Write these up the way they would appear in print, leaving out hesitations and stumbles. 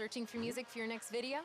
Searching for music for your next video?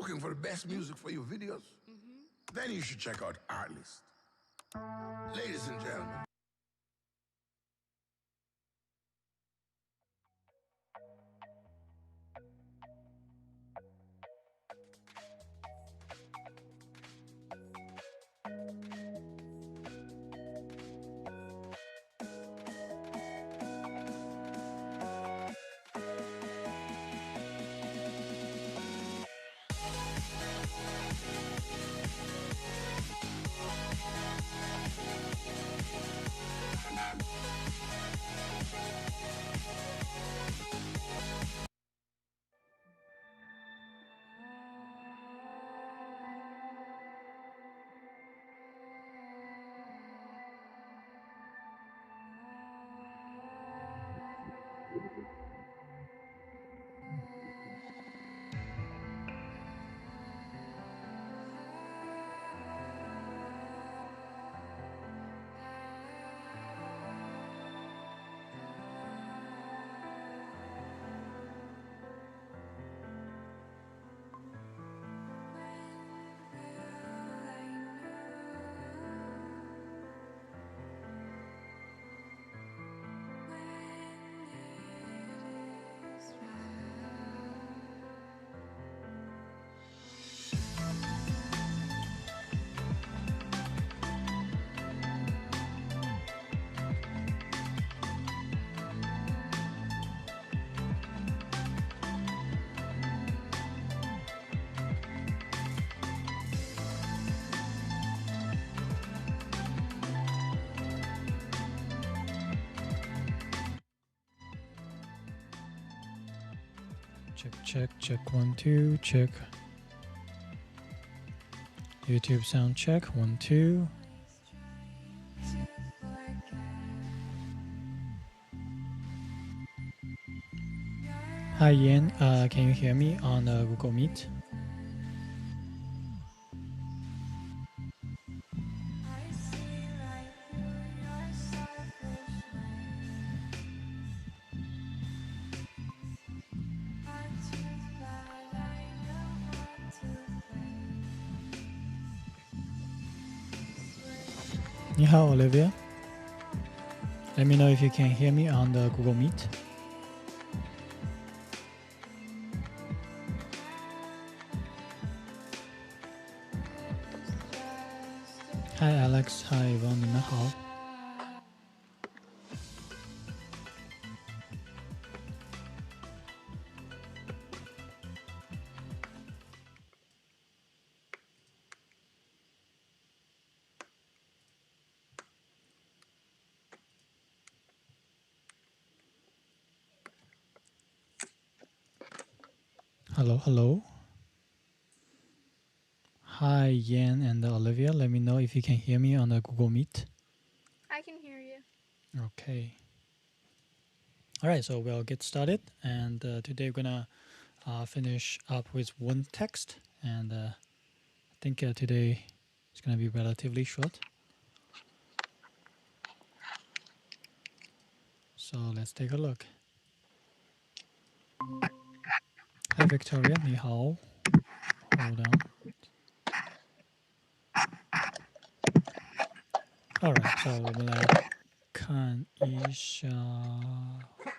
Looking for the best music for your videos? Then you should check out Artlist. Ladies and gentlemen. Check 1 2 check. YouTube sound check 1 2. Hi Yan, can you hear me on Google Meet? Ni hao, Olivia. Let me know if you can hear me on the Google Meet. Hi Alex, Hi Yvonne, 你们好。Hello. Hi Yan and Olivia, let me know if you can hear me on the Google Meet. I can hear you. Okay. All right, so we'll get started, and today we're gonna finish up with one text, and I think today is gonna be relatively short. So let's take a look. Hi Victoria, 你好。Hold on. All right, so 我们来看一下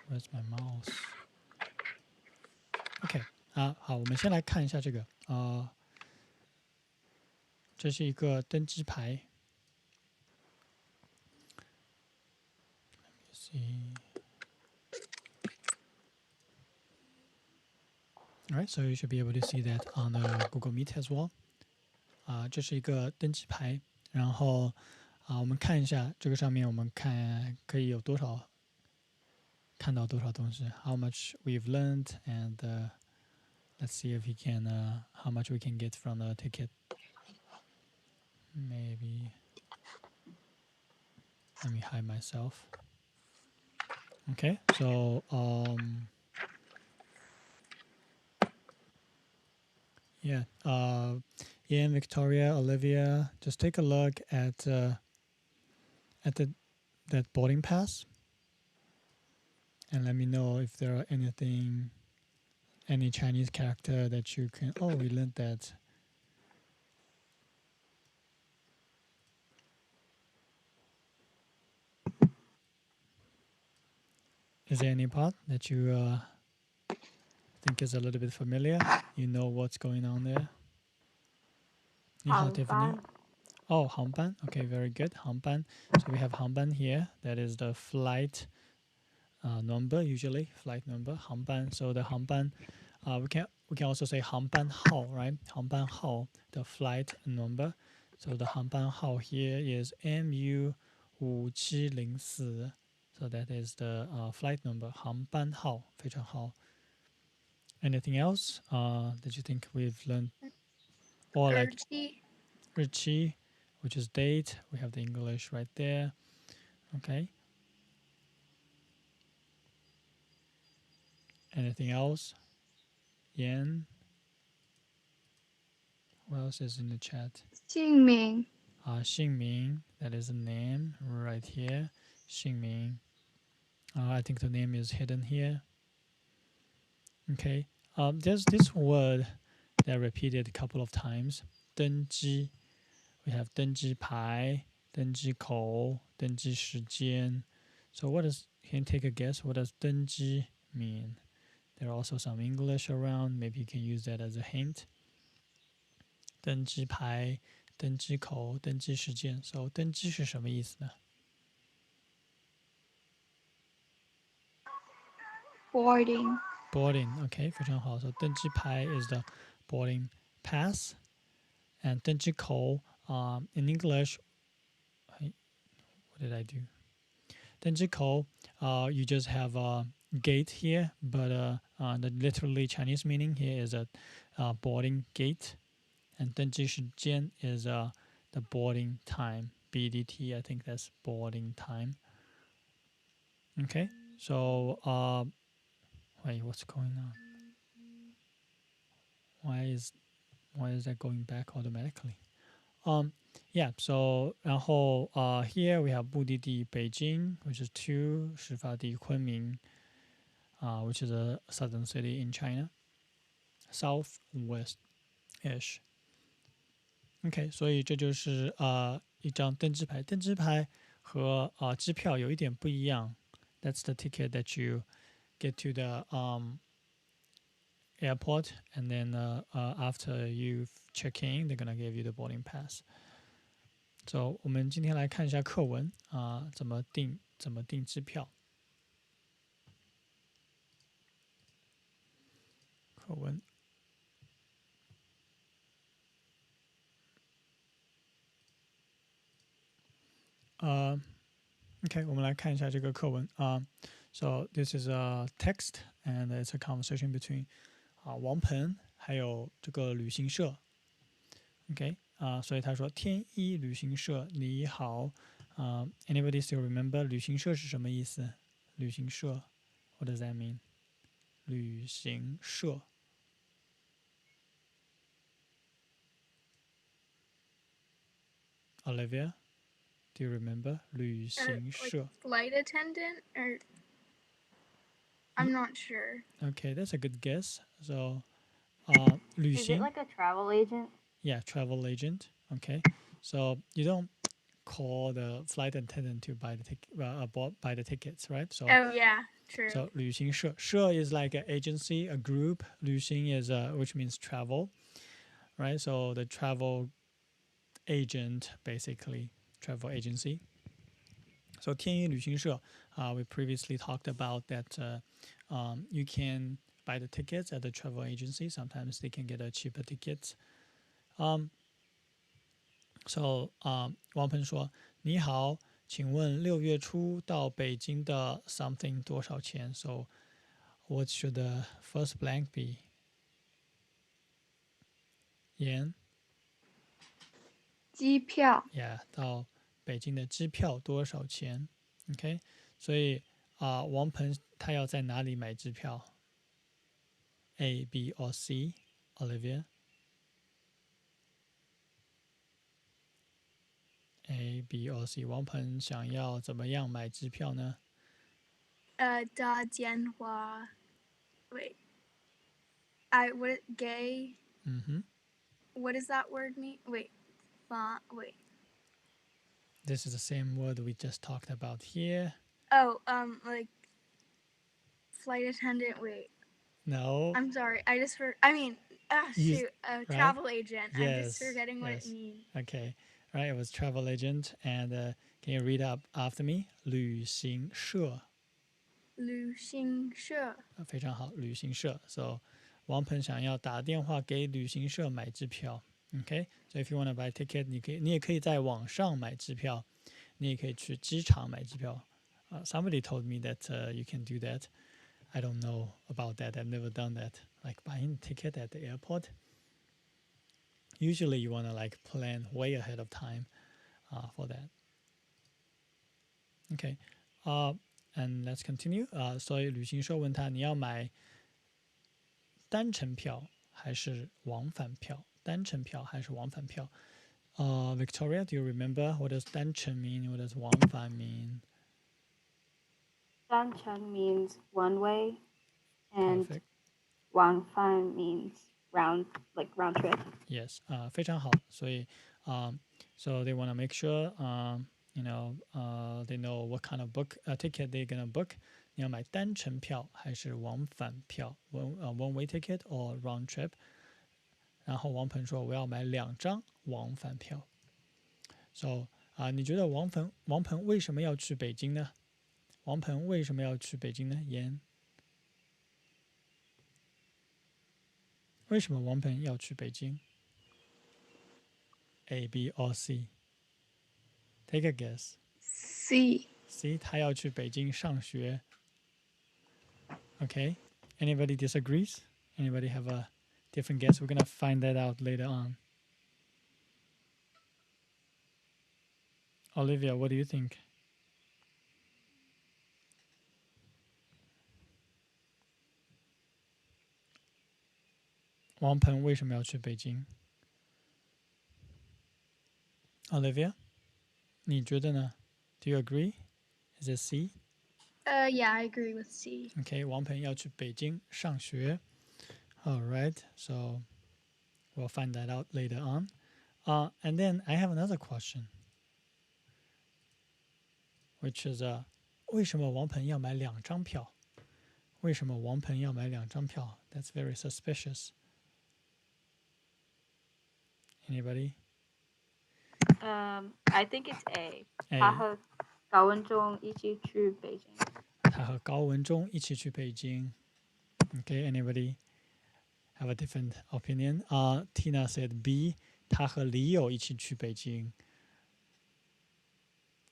Where's my mouse? OK 好，我们先来看一下这个这是一个登机牌。Let me see. All right, so you should be able to see that on the Google Meet as well. 这是一个登机牌，然后我们看一下这个上面，我们看可以有多少看到多少东西。How much we've learned, and let's see if we can how much we can get from the ticket. Maybe let me hide myself. Okay, so yeah, Ian, Victoria, Olivia, just take a look at that boarding pass, and let me know if there are any any Chinese character that you can? Oh, we learned that. Is there any part that you think is a little bit familiar? You know what's going on there? 你好, Tiffany. Oh, 航班. Okay, very good. 航班. So we have 航班 here. That is the flight number, usually flight number. 航班. So the 航班, we can also say 航班号, right? 航班号, the flight number. So the 航班号 here is MU5704. So that is the flight number. 航班号, 非常好. Anything else that you think we've learned? Or like 日期, which is date. We have the English right there. Okay. Anything else? Yan. What else is in the chat? 姓名姓名. That is a name right here. 姓名. I think the name is hidden here. Okay. There's this word that repeated a couple of times. 登机. We have 登机牌, 登机口, 登机时间. So what does, can you take a guess? What does 登机 mean? There are also some English around. Maybe you can use that as a hint. 登机牌, 登机口, 登机时间. So 登机是什么意思呢? boarding Boarding. Okay, 非常好. So 登机牌 is the boarding pass. And 登机口, in English, what did I do? 登机口, you just have a gate here, but the literally Chinese meaning here is a boarding gate. And 登机时间 is the boarding time. BDT, I think that's boarding time. Okay, so wait, what's going on? Why is that going back automatically? Yeah, so 然后here we have 目的地 Beijing, which is 2, 始发地 Kunming, which is a southern city in China, southwest-ish. OK, 所以这就是一张登机牌。登机牌和机票有一点不一样。That's the ticket that you get to the airport, and then after you check in, they're gonna give you the boarding pass. So 我们今天来看一下课文怎么订机票。课文。OK， 我们来看一下这个课文So this is a text, and it's a conversation between 王鹏还有这个旅行社。OK，所以他说天一旅行社你好，anybody still remember 旅行社是什么意思？旅行社 ，What does that mean？ 旅行社。Olivia, do you remember 旅行社 like flight attendant or I'm not sure. Okay, that's a good guess. So, 旅行 Is it like a travel agent? Yeah, travel agent. Okay, so you don't call the flight attendant to buy the tickets, right? So, Oh yeah, true. so 旅行社 社 is like an agency, a group. 旅行 is which means travel, right? So the travel agent, basically travel agency. So 天一旅行社 we previously talked about that you can buy the tickets at the travel agency. Sometimes they can get a cheaper tickets. So 王鹏说你好，请问6月初到北京的 something 多少钱 So what should the first blank be? 言机票 Yeah, 到北京的机票多少钱 OK, 所以王鹏他要在哪里买机票 A, B or C? Olivia? A, B or C? 王鹏想要怎么样买机票呢？打电话 wait gay. Mm-hmm. What does that word mean? Wait. This is the same word we just talked about here. Oh, like flight attendant. Wait. No. I'm sorry. Right? Travel agent. I'm just Yes. forgetting what it Yes. means. Okay. Right. It was travel agent. And can you read up after me? 旅行社。旅行社。非常好，旅行社。So 王鹏想要打电话给旅行社买支票。Okay. So if you want to buy ticket, 你也可以在网上买支票，你也可以去机场买机票。Somebody told me that you can do that. I don't know about that. I've never done that. Like buying a ticket at the airport. Usually you want to like plan way ahead of time for that. Okay. And let's continue. 所以旅行社问他你要买单程票还是往返票？单程票还是往返票？Victoria, do you remember what does 单程 mean? What does 往返 mean? 单程 means one way, and Perfect. 往返 means round trip. Yes. 非常好。所以so they want to make sure they know what kind of ticket they're gonna book. 你要买单程票还是往返票？one way ticket or round trip？然后王鹏说我要买2张往返票。So 你觉得王鹏为什么要去北京呢？王鹏为什么要去北京呢？言，为什么王鹏要去北京？A, B or C? Take a guess. C. C. 他要去北京上学。Okay. Anybody disagrees? Anybody have a different guess? We're gonna find that out later on. Olivia, what do you think?王鹏为什么要去北京 ？Olivia, 你觉得呢？ Do you agree? Is it C? Yeah, I agree with C. Okay, 王鹏要去北京上学。All right, so we'll find that out later on. And then I have another question, which is 为什么王鹏要买2张票？为什么王鹏要买2张票 ？That's very suspicious. Anybody? I think it's A. A. 他和高文中一起去北京。他和高文中一起去北京。Okay, anybody have a different opinion? Tina said B. 他和李友一起去北京。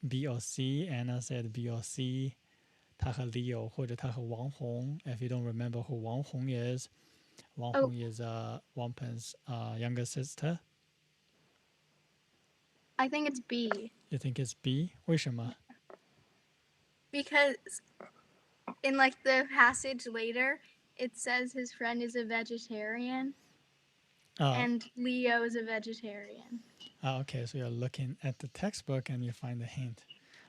B or C. Anna said B or C. 他和李友或者他和王红。If you don't remember who Wang Hong is, Wang Hong is Wang Pen's younger sister. I think it's B. You think it's B? 为什么？ Because in like the passage later, it says his friend is a vegetarian and Leo is a vegetarian. Okay, so you're looking at the textbook and you find the hint.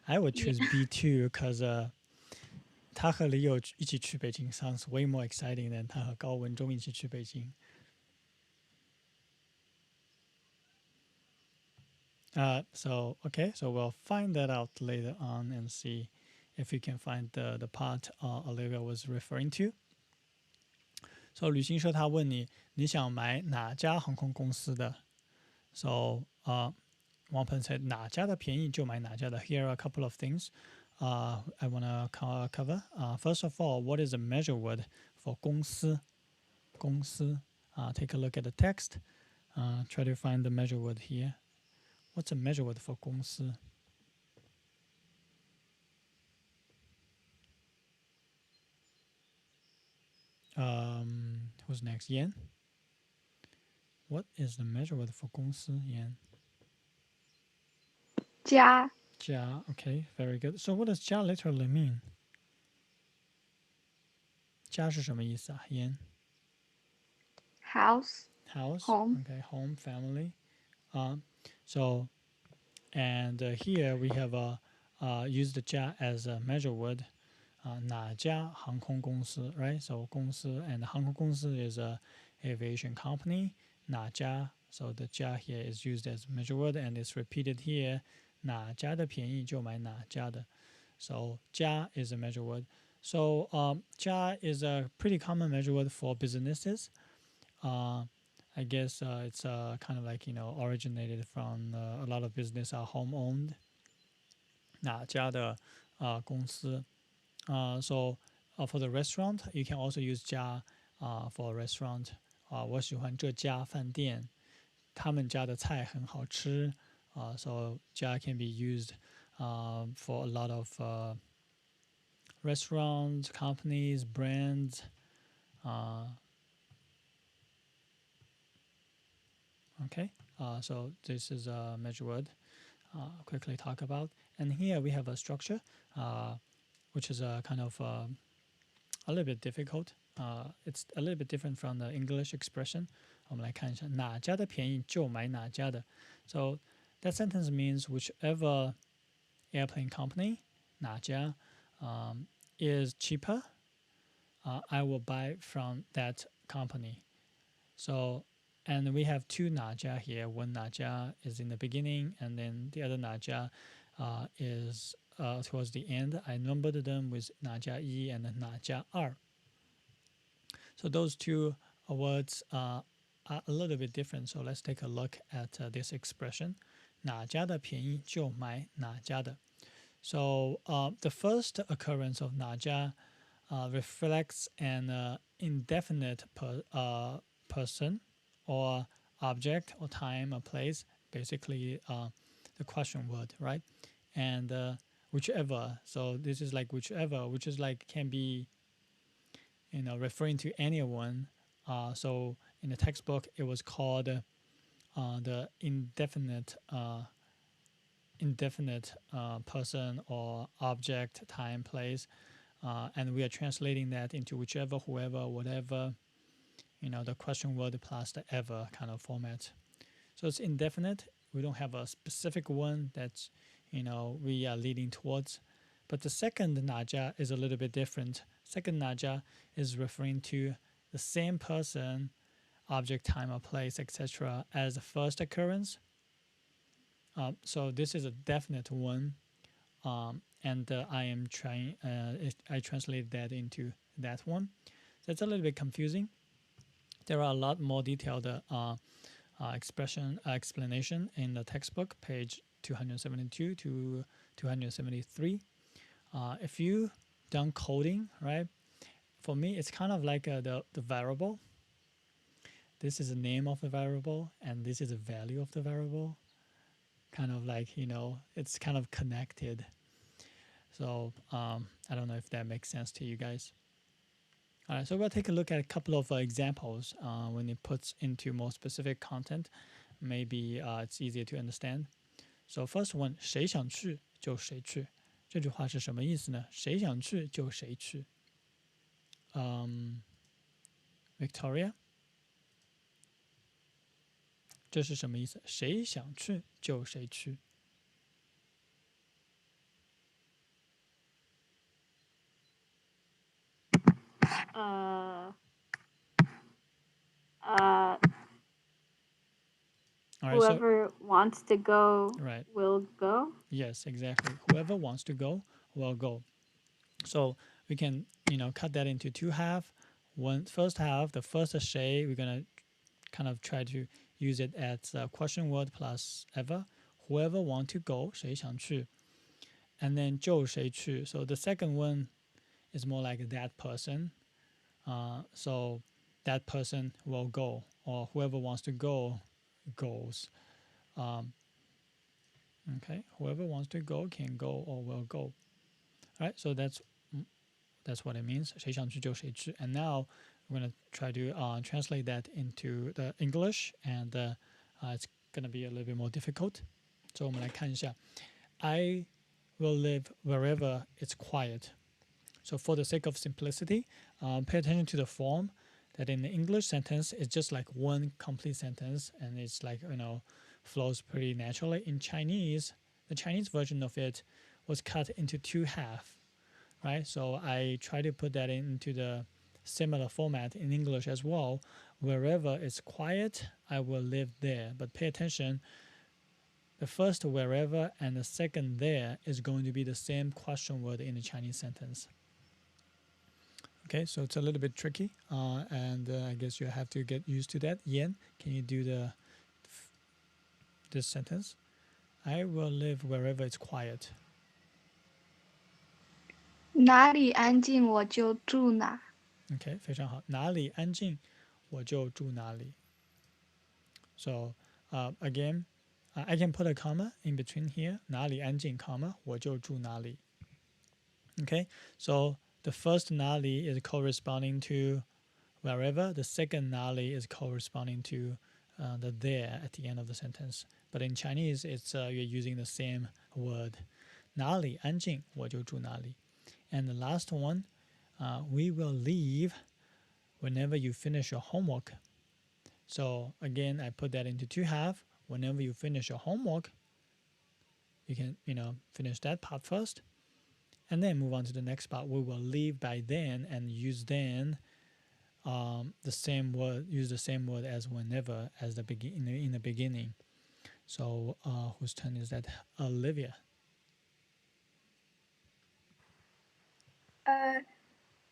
I would choose B too because 他和李友一起去北京 sounds way more exciting than 他和高文中一起去北京。So we'll find that out later on and see if we can find the part Olivia was referring to. So 旅行社他问你想买哪家航空公司的 ？So Wang Peng said 哪家的便宜就买哪家的。Here are a couple of things I want to cover. First of all, what is the measure word for 公司？公司 take a look at the text. Try to find the measure word here. What's a measure word for 公司？ Who's next? Yan? What is the measure word for 公司 Yan? 家. 家 Okay, very good. So what does 家 literally mean? 家是什么意思啊 Yan? House. House. Home. Okay, home, family. So, and here we have used the 家 as a measure word. 哪家航空公司 right? So 公司 and 航空公司 is a aviation company. 哪家 so the 家 here is used as measure word and it's repeated here. 哪家的便宜就买哪家的. So 家 is a measure word. So 家 is a pretty common measure word for businesses. I guess it's kind of like originated from a lot of business are home owned. 哪家的公司 so for the restaurant, you can also use 家 for a restaurant. 我喜欢这家饭店，他们家的菜很好吃。So 家 can be used for a lot of restaurants, companies, brands. Okay, so this is a measure word. Quickly talk about, and here we have a structure, which is a kind of a little bit difficult. It's a little bit different from the English expression. 我们来看一下，哪家的便宜就买哪家的。So that sentence means whichever airplane company, 哪家, is cheaper, I will buy from that company. So, and we have two 哪家 here. One 哪家 is in the beginning, and then the other 哪家 is towards the end. I numbered them with 哪家一 and 哪家二. So those two words are a little bit different. So let's take a look at this expression. 哪家的便宜就买哪家的. So the first occurrence of 哪家reflects an indefinite person or object or time or place, basically the question word, right? And whichever. So this is like whichever, which is like can be referring to anyone. So in the textbook, it was called the indefinite person or object, time, place, and we are translating that into whichever, whoever, whatever. The question word plus the ever kind of format. So it's indefinite. We don't have a specific one that we are leading towards. But the second 哪家 is a little bit different. Second 哪家 is referring to the same person, object, time, or place, etc. as the first occurrence. So this is a definite one, and I am trying. I translate that into that one. So it's a little bit confusing. There are a lot more detailed explanation in the textbook, page 272 to 273. If you done coding, right? For me, it's kind of like the variable. This is the name of the variable, and this is the value of the variable. Kind of like, it's kind of connected. So I don't know if that makes sense to you guys. All right, so we'll take a look at a couple of examples when it puts into more specific content. Maybe it's easier to understand. So first one, 谁想去就谁去。这句话是什么意思呢？谁想去就谁去。Victoria， 这是什么意思？谁想去就谁去。Whoever wants to go will go. Yes, exactly. Whoever wants to go will go. So we can cut that into two halves. First half, the first 谁, we're gonna kind of try to use it as a question word plus ever. Whoever want to go, 谁想去. And then 就谁去. So the second one is more like that person. So that person will go, or whoever wants to go goes. Okay, whoever wants to go can go or will go. All right, so that's what it means. 谁想去就谁去. And now we're going to try to translate that into the English, and it's going to be a little bit more difficult. So 我们来看一下. I will live wherever it's quiet. So for the sake of simplicity, pay attention to the form. That in the English sentence, it's just like one complete sentence, and it's like flows pretty naturally. In Chinese, the Chinese version of it was cut into two halves. right? So I try to put that into the similar format in English as well. Wherever it's quiet, I will live there. But pay attention, the first wherever and the second there is going to be the same question word in the Chinese sentence. Okay, so it's a little bit tricky, and I guess you have to get used to that. Yan, can you do this sentence? I will live wherever it's quiet. 哪里安静我就住哪。Okay, 非常好。哪里安静，我就住哪里。So again, I can put a comma in between here. 哪里安静, comma, 我就住哪里. Okay, so the first 哪里 is corresponding to wherever. The second 哪里 is corresponding to the there at the end of the sentence. But in Chinese, it's you're using the same word. 哪里安静，我就住哪里. And the last one, we will leave whenever you finish your homework. So again, I put that into two halves. Whenever you finish your homework, you can finish that part first, and then move on to the next part. We will leave by then and use then the same word. Use the same word as whenever as the in the beginning. So whose turn is that? Olivia.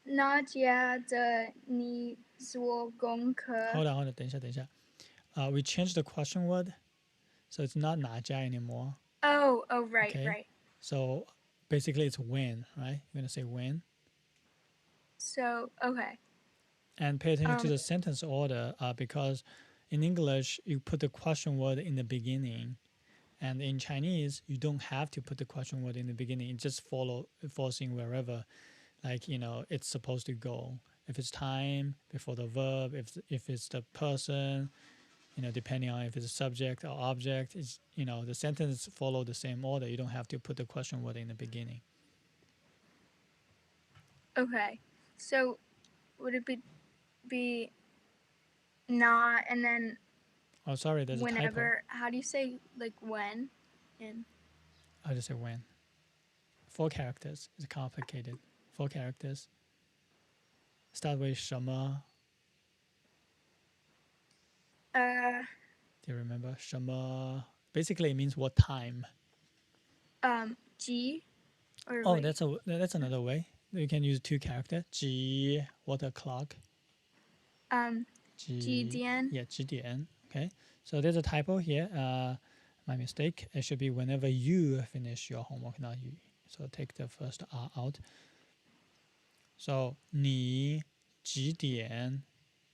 哪家的你做功课 Hold on, 等一下. We changed the question word, so it's not 哪家 anymore. Oh, right, Okay? right. So basically it's when, right? You're gonna say when. So, okay. And pay attention to the sentence order because in English you put the question word in the beginning, and in Chinese you don't have to put the question word in the beginning. It just falls in wherever, like it's supposed to go. If it's time before the verb, if it's the person, depending on if it's a subject or object, it's the sentence follow the same order. You don't have to put the question word in the beginning. Okay, so would it be not and then? Oh, sorry, there's whenever, a typo. How do you say like when? And I'll just say when. 4 characters. It's complicated. 4 characters. Start with 什么. Do you remember? 什么? Basically, it means what time. G. Or oh, wait. that's another way. You can use 2 characters. 几 what o'clock? 几点? Yeah, 几点. Okay. So there's a typo here. My mistake. It should be whenever you finish your homework, not you. So take the first R out. So 你几点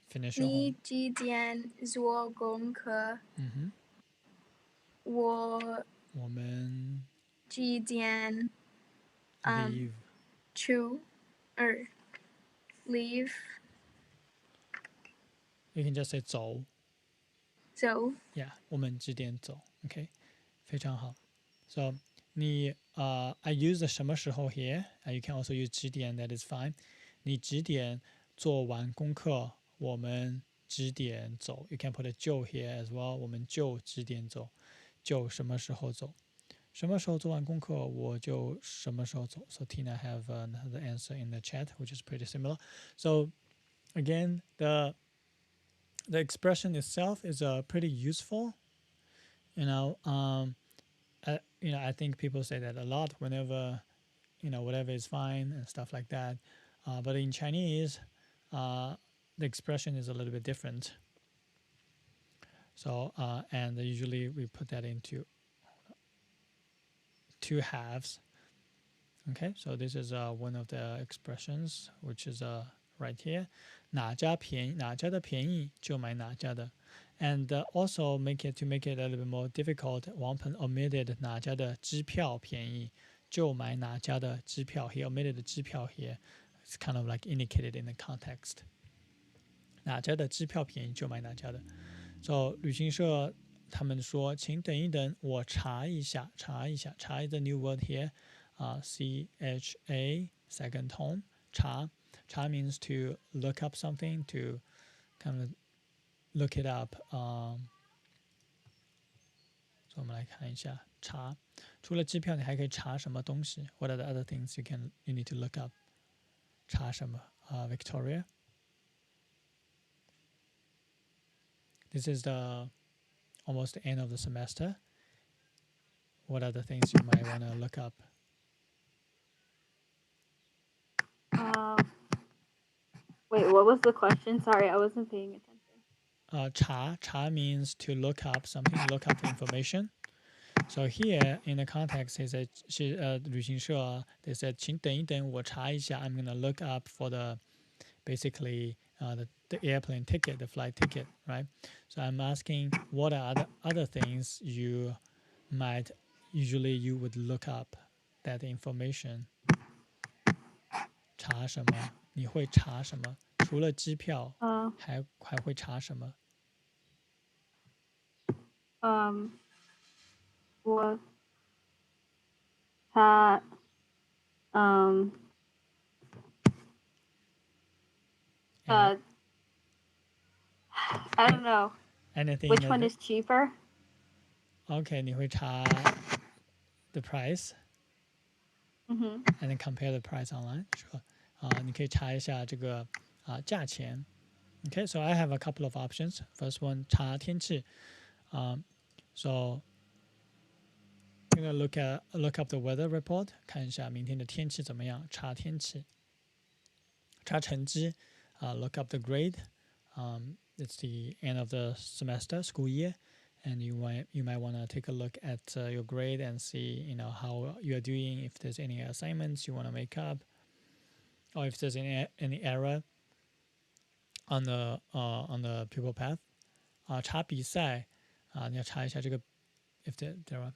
finish your homework? 你几点做功课？我们几点 leave. leave. You can just say 走. Yeah, 我们几点走? Okay, 非常好. So I use the 什么时候 here. You can also use 几点, that is fine. 你几点做完功课？我们几点走? You can put a 就 here as well. 我们就几点走？就什么时候走？什么时候做完功课，我就什么时候走。So Tina have the answer in the chat, which is pretty similar. So again, the expression itself is pretty useful. I think people say that a lot whenever whatever is fine and stuff like that. But in Chinese, the expression is a little bit different. So and usually we put that into 2 halves. Okay, so this is one of the expressions, which is right here. 哪家的便宜就买哪家的. And also make it a little bit more difficult. 王鹏 omitted 哪家的支票便宜就买哪家的支票. He omitted the 支票 here. It's kind of like indicated in the context. 哪家的支票便宜就买哪家的. So 旅行社他们说，请等一等，我查一下。查is the new word here. CHA, second tone. 查 means to look up something, to kind of look it up. 所以我们来看一下查，除了机票，你还可以查什么东西 ？What are the other things you need to look up？ 查什么？Victoria。This is the almost the end of the semester. What are the things you might want to look up? Wait, what was the question? Sorry, I wasn't paying attention. Cha means to look up something, look up information. So here in the context, he said, 旅行社 they said, 请等一等，我查一下. I'm gonna look up for the basically the airplane ticket, the flight ticket, right? So I'm asking, what are other things you might usually you would look up that information? 查什么？你会查什么？除了机票，还会查什么？我查I don't know. Anything Which one is cheaper? Okay, 你会查 the price, and then compare the price online. Sure. 你可以查一下这个价钱。Okay, so I have a couple of options. First one, 查天气。So I'm gonna look up the weather report. 看一下明天的天气怎么样。查天气。查成绩。Look up the grade. It's the end of the semester, school year, and you might want to take a look at your grade and see how you are doing. If there's any assignments you want to make up, or if there's any error on the pupil path. 查比赛你要查一下这个 if there are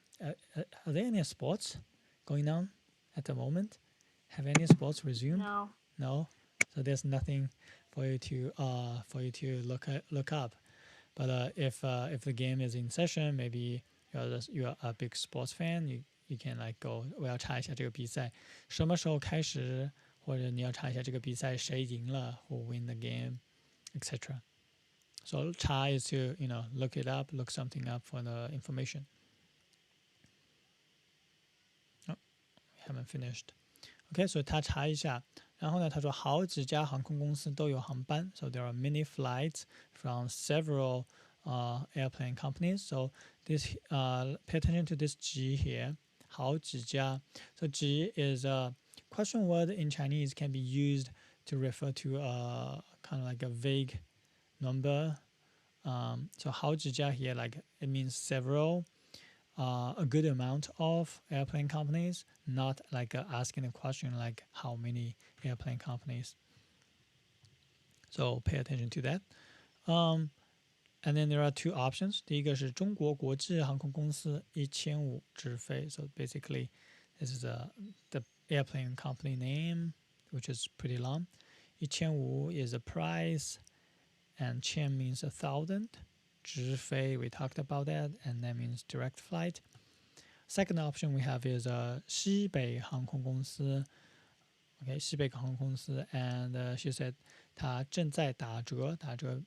there any sports going on at the moment? Have any sports resumed? No. So there's nothing for you to look up. But if the game is in session, maybe you're a big sports fan, you can like go. 我要查一下这个比赛什么时候开始，或者你要查一下这个比赛谁赢了 who win the game, etc. So 查 is to look it up, look something up for the information. Oh, we haven't finished. Okay, so 他查一下，然后呢，他说好几家航空公司都有航班 ，so there are many flights from several airplane companies. So this pay attention to this 几 here. 好几家 so 几 is a question word in Chinese can be used to refer to kind of like a vague number. So 好几家 here like it means several. A good amount of airplane companies, not like asking a question like how many airplane companies. So pay attention to that. And then there are two options. 第一个是中国国际航空公司1500直飞. So basically, this is the airplane company name, which is pretty long. 1500 is a price, and 千 means 1,000. 直飞, we talked about that, and that means direct flight. Second option we have is 西北航空公司. Okay, 西北航空公司, and she said 它正在打折. 打折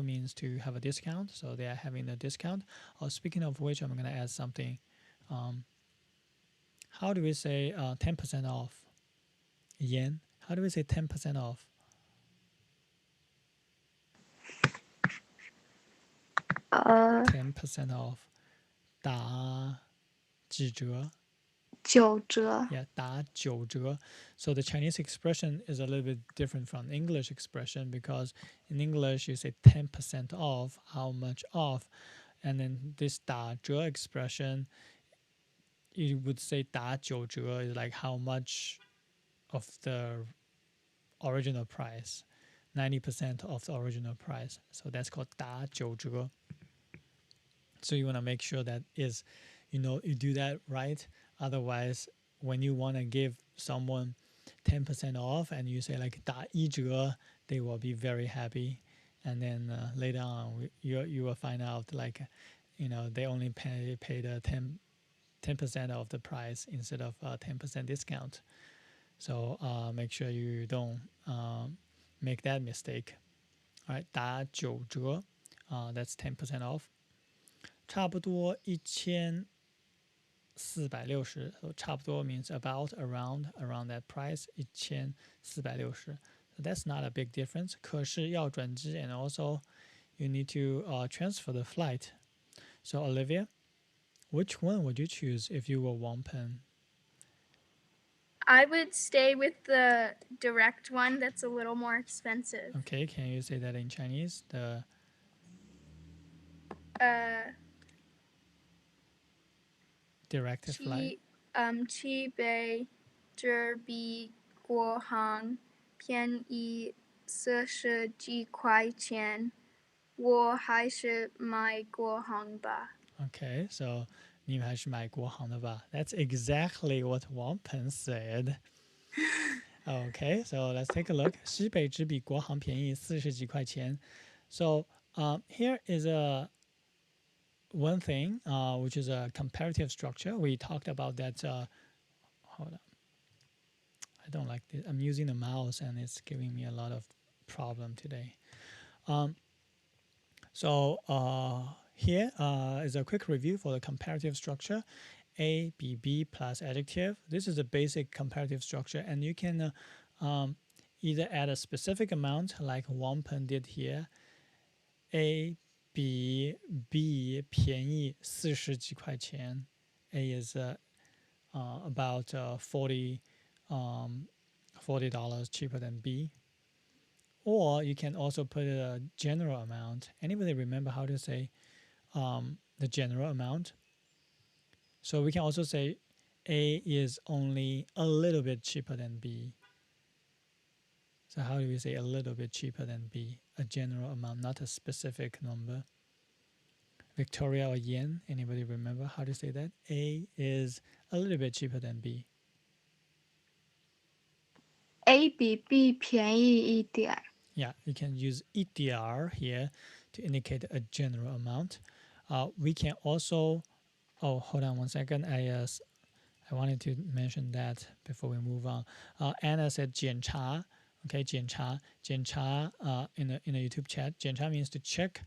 means to have a discount, so they are having a discount. Speaking of which, I'm going to add something. How do we say 10% off? Yen. How do we say 10% off? 10% off. 打几折? 九折. Yeah, 打九折. So the Chinese expression is a little bit different from English expression, because in English you say 10% off, how much off, and then this 打折 expression, you would say 打九折 is like how much of the original price, 90% of the original price. So that's called 打九折. So you want to make sure that is, you do that right. Otherwise, when you want to give someone 10% off and you say like 打一折, they will be very happy. And then later on, you will find out like, they only pay the 10% of the price instead of 10% discount. So make sure you don't make that mistake. All right, 打九折, that's 10% off. 差不多1460 so 差不多 means about around that price 1460 so that's not a big difference 可是要转机 and also you need to transfer the flight so Olivia which one would you choose if you were Wampum? I would stay with the direct one that's a little more expensive. Okay, can you say that in Chinese? The direct flight. 七北这比国航便宜40几块钱，我还是买国航吧。Okay, so 你们还是买国航的吧? That's exactly what Wampum said. Okay, so let's take a look. 西北只比国航便宜40几块钱. So here is one thing, which is a comparative structure. We talked about that. Hold on. I don't like this. I'm using the mouse and it's giving me a lot of problem today. So here is a quick review for the comparative structure. A, B, B plus adjective. This is a basic comparative structure, and you can either add a specific amount like Wampum did here. A 比 B 便宜40几块钱. A is about $40 cheaper than B. Or you can also put a general amount. Anybody remember how to say the general amount? So we can also say A is only a little bit cheaper than B. So how do we say a little bit cheaper than B? A general amount, not a specific number. Victoria or Yen, anybody remember how to say that? A is a little bit cheaper than B. A 比 B 便宜一点。Yeah, you can use EDR here to indicate a general amount. We can also, oh, hold on one second. I wanted to mention that before we move on. Anna said 检查. Okay, 检查 in the YouTube chat. 检查 means to check,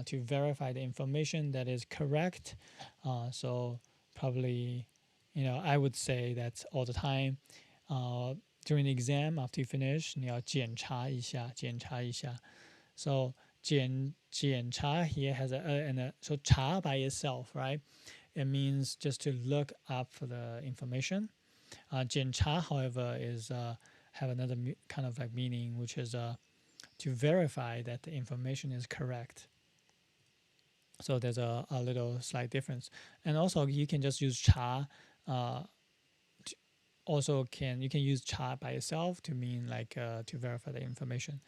to verify the information that is correct. So probably, I would say that all the time. During the exam, after you finish, 你要检查一下. So 检查 here has so 查 by itself, right? It means just to look up for the information. 检查, however, is have another kind of like meaning, which is to verify that the information is correct. So there's a little slight difference. And also you can just use 查. You can use 查 by itself to mean like to verify the information.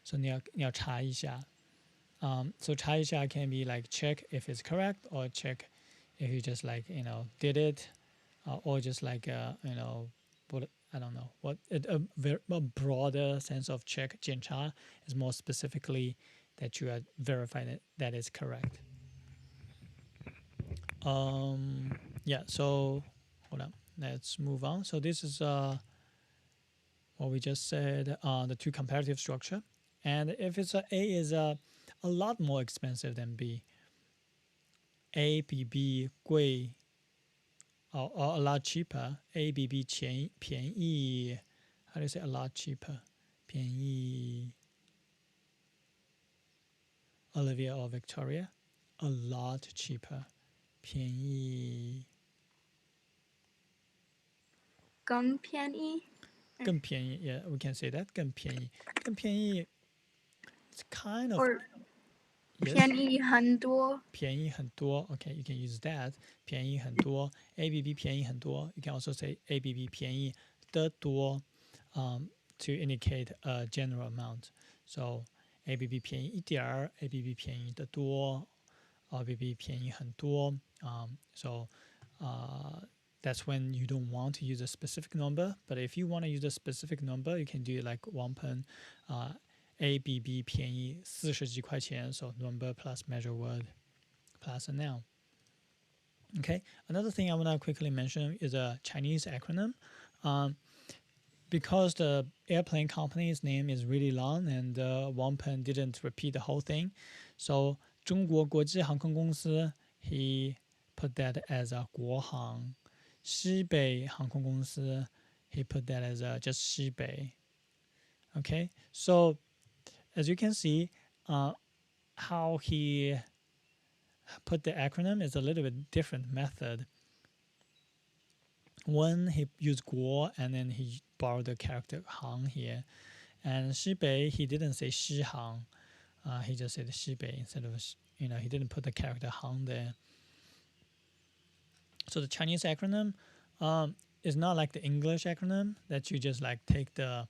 So 你要查一下. So 查一下 can be like check if it's correct or check if you just like did it, or just like what I don't know what a broader sense of check. 检查 is more specifically that you are verifying that it's correct. Yeah. So hold on. Let's move on. So this is what we just said, the two comparative structure. And if it's A is a lot more expensive than B, A 比 B 贵 or a lot cheaper, A 比 B 便宜 how do you say a lot cheaper? 便宜 Olivia or Victoria? A lot cheaper. 便宜更便宜。更便宜 yeah, we can say that. 更便宜 it's kind of or yes. 便宜很多。便宜很多 okay, you can use that. 便宜很多 A 比 B 便宜很多 you can also say A 比 B 便宜的多 to indicate a general amount. So A 比 B 便宜一点儿 A 比 B 便宜的多 A 比 B 便宜很多 so that's when you don't want to use a specific number, but if you want to use a specific number, you can do it like Wampum. A 比 B 便宜40几块钱 so number plus measure word plus a noun. Okay, another thing I want to quickly mention is a Chinese acronym. Because the airplane company's name is really long and Wampum didn't repeat the whole thing, so 中国国际航空公司 he put that as a 国航。西北航空公司 he put that as just 西北。Okay, so as you can see, how he put the acronym is a little bit different method. One, he used 国 and then he borrowed the character 航 here. And 西北, he didn't say 西航. He just said 西北 instead of, he didn't put the character 航there. So the Chinese acronym is not like the English acronym that you just like take the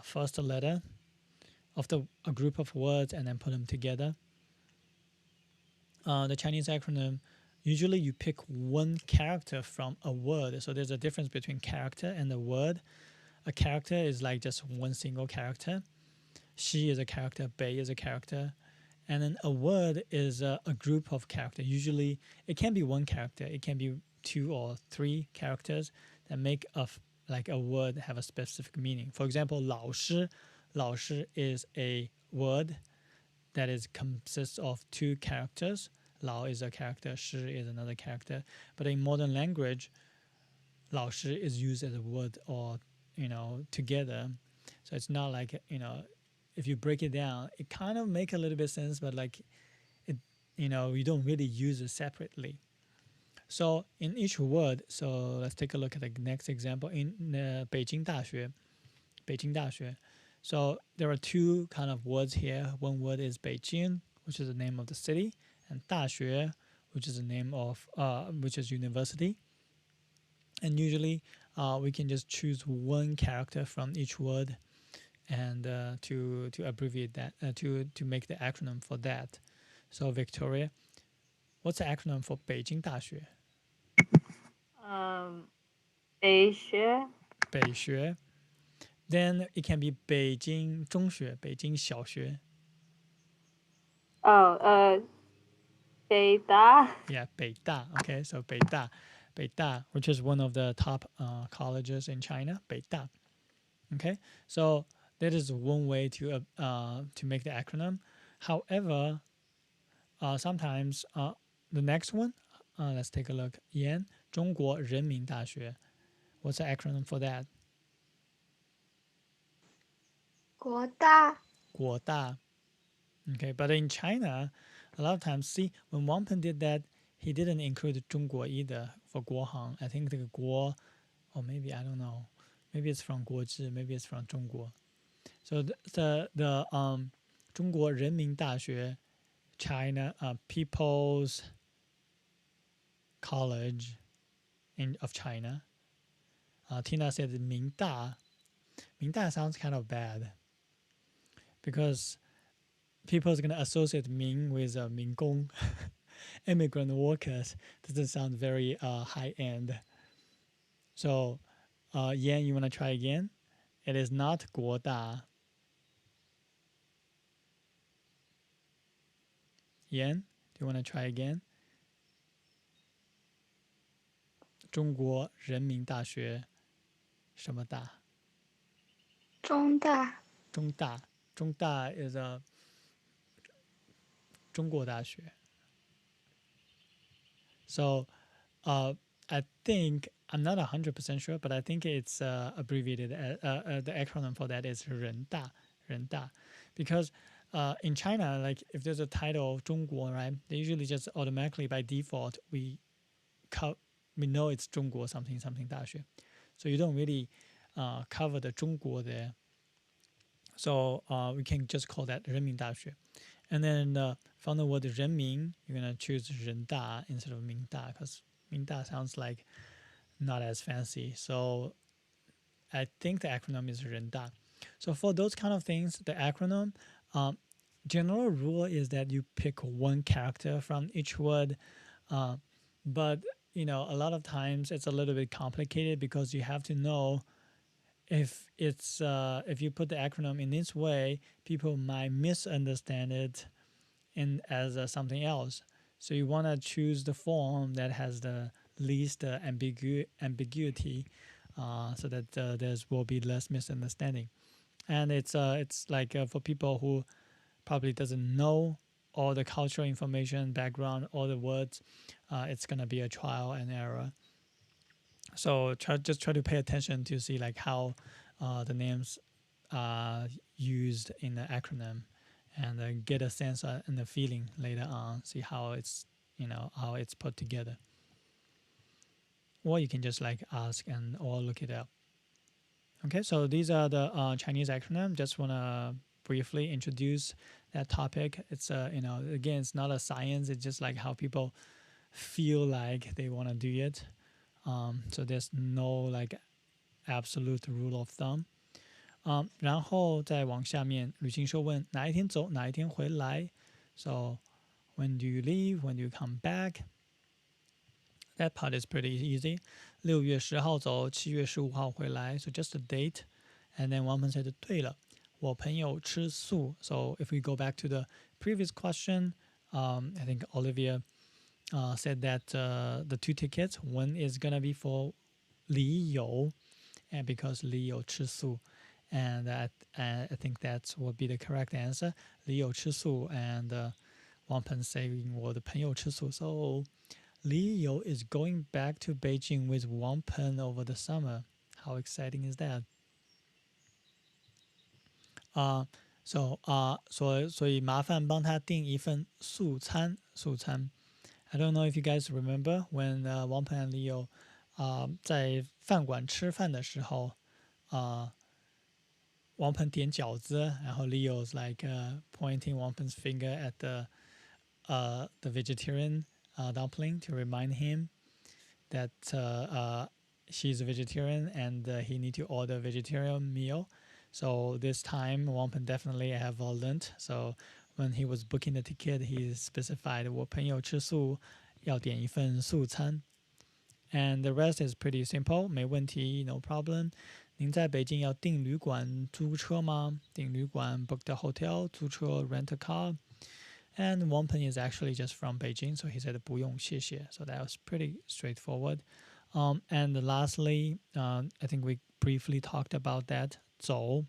first letter of a group of words and then put them together. The Chinese acronym, usually you pick one character from a word. So there's a difference between character and a word. A character is like just one single character. Xi is a character, Bei is a character. And then a word is a group of characters. Usually it can be one character. It can be 2 or 3 characters that make a word have a specific meaning. For example, 老师is a word that consists of 2 characters. 老 is a character, 师 is another character. But in modern language, 老师 is used as a word or, together. So it's not like, if you break it down, it kind of make a little bit sense, but like it, you don't really use it separately. So in each word, so let's take a look at the next example. In Beijing 大学, so there are 2 kind of words here. One word is Beijing, which is the name of the city, and 大学, which is the name of which is university. And usually we can just choose one character from each word and to abbreviate that, to make the acronym for that. So Victoria, what's the acronym for Beijing 大学? 北学. 北学. Then it can be 北京中学, 北京小学.北大. Yeah, 北大. Okay, so 北大, which is one of the top colleges in China, 北大. Okay, so that is one way to make the acronym. However, sometimes the next one, let's take a look. 延中国人民大学. What's the acronym for that? 国大. 国大. Okay, but in China, a lot of times, see, when Wang Peng did that, he didn't include 中国 either for 国航. I think the 国, or maybe, I don't know, maybe it's from 国字, maybe it's from 中国. So the 中国人民大学, China People's College of China. Tina said 明大. 明大 sounds kind of bad because people are going to associate Ming with Ming Gong. Immigrant workers doesn't sound very high end. So, Yan, you want to try again? It is not 国大. Yan, do you want to try again? 中国人民大学什么大? 中大. 中大. 中大 is a 中国大学. So, I think, I'm not 100% sure, but I think it's abbreviated, the acronym for that is 人大, 人大. Because in China, like if there's a title 中国, right, they usually just automatically by default, we know it's 中国 something something 大学. So you don't really cover the 中国there. So we can just call that 人民大学. And then from the word 人民, you're going to choose 人大 instead of 明大, because 明大 sounds like not as fancy. So I think the acronym is 人大. So for those kind of things, the acronym, general rule is that you pick one character from each word. But, a lot of times it's a little bit complicated because you have to know if you put the acronym in this way, people might misunderstand it as something else. So you want to choose the form that has the least ambiguity, so that there will be less misunderstanding. And it's like for people who probably doesn't know all the cultural information, background, all the words, it's gonna be a trial and error. So just try to pay attention to see like how the names are used in the acronym, and get a sense and a feeling later on. See how it's how it's put together, or you can just like ask and or look it up. Okay, so these are the Chinese acronym. Just wanna briefly introduce that topic. It's again, it's not a science. It's just like how people feel like they want to do it. So there's no like absolute rule of thumb. 然后再往下面，旅行社问哪一天走，哪一天回来。So when do you leave? When do you come back? That part is pretty easy. 6月10号走，7月15号回来。So just a date. And then one person said, 对了，我朋友吃素。So if we go back to the previous question, I think Olivia said that the 2 tickets, one is gonna be for Li You, and because Li You 吃素, and I think that would be the correct answer. Li You 吃素, and one person saying 我的朋友吃素. So Li You is going back to Beijing with Wang Pen over the summer. How exciting is that? 所以麻烦帮他订一份素餐。I don't know if you guys remember when Wang Pen and Leo 在饭馆吃饭的时候，王鹏点饺子，然后 Leo's like pointing Wang Pen's finger at the vegetarian dumpling to remind him that she's a vegetarian and he need to order a vegetarian meal. So this time Wang Pen definitely have learned. So when he was booking the ticket, he specified 我朋友吃素，要点一份素餐。And the rest is pretty simple， 没问题 ，no problem。您在北京要订旅馆、租车吗？订旅馆 book the hotel， 租车 rent a car。And Wang Pen is actually just from Beijing, so he said 不用谢谢。So that was pretty straightforward. And lastly, I think we briefly talked about that. 走，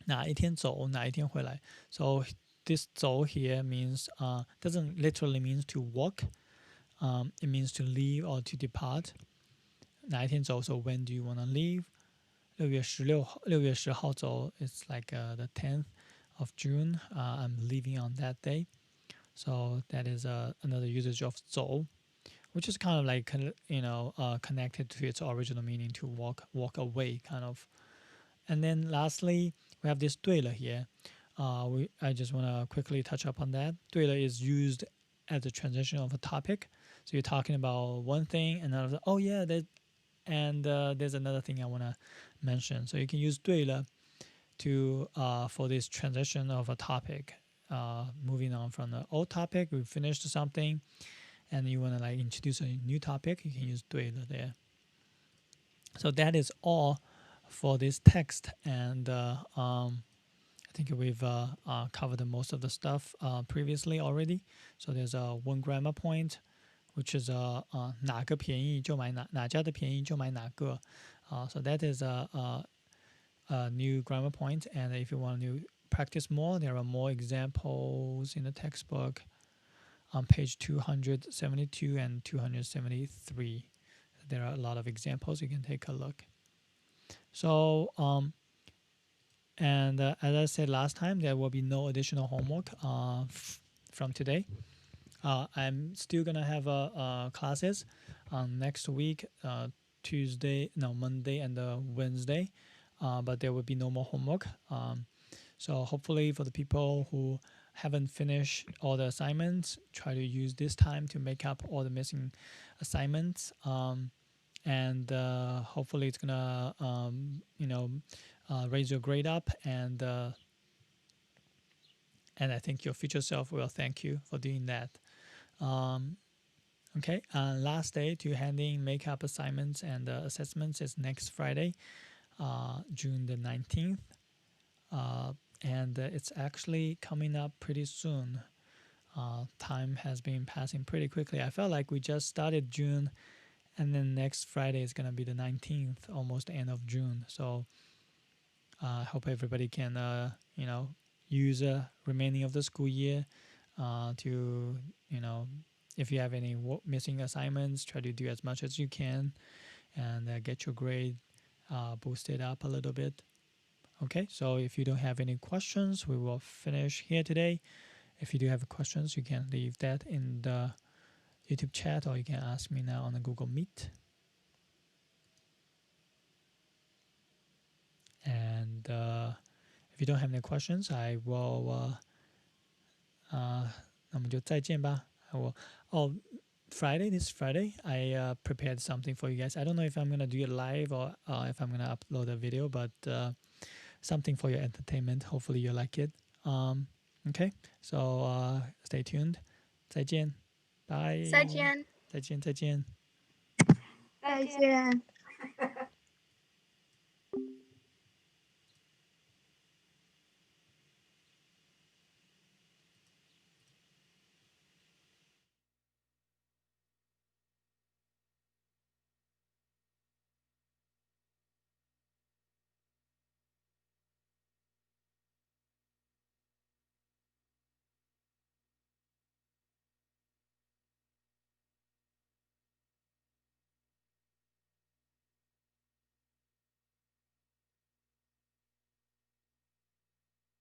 哪一天走，哪一天回来。So this 走 here means doesn't literally means to walk. It means to leave or to depart. 哪一天走 So when do you want to leave? 6月10号走 It's like the 10th of June. I'm leaving on that day. So that is another usage of 走, which is kind of like connected to its original meaning to walk away kind of. And then lastly, we have this 对了 here. I just want to quickly touch up on that. 对了 is used as a transition of a topic. So you're talking about one thing and another. Oh yeah, and there's another thing I want to mention. So you can use 对了 to for this transition of a topic. Moving on from the old topic, we finished something, and you want to like introduce a new topic. You can use 对了 there. So that is all for this text, and I think we've covered most of the stuff previously already. So there's one grammar point, which is 哪个便宜就买哪家的便宜就买哪个. So that is a new grammar point, and if you want to practice more, there are more examples in the textbook on page 272 and 273. There are a lot of examples. You can take a look. So and as I said last time, there will be no additional homework from today. I'm still gonna have classes next week, Monday and Wednesday, but there will be no more homework. So hopefully for the people who haven't finished all the assignments, try to use this time to make up all the missing assignments. And hopefully it's gonna raise your grade up, and I think your future self will thank you for doing that. Okay, last day to hand in makeup assignments and assessments is next Friday, June the 19th. And it's actually coming up pretty soon. Time has been passing pretty quickly. I felt like we just started June, and then next Friday is going to be the 19th, almost the end of June. So I hope everybody can, use the remaining of the school year to, if you have any missing assignments, try to do as much as you can and get your grade boosted up a little bit. Okay, so if you don't have any questions, we will finish here today. If you do have questions, you can leave that in the YouTube chat, or you can ask me now on the Google Meet. And if you don't have any questions, I will 那我们就再见吧。this Friday, I prepared something for you guys. I don't know if I'm gonna do it live or if I'm gonna upload a video, but something for your entertainment. Hopefully you like it. Okay, so stay tuned. 再见，bye。再见。再见，再见。再见。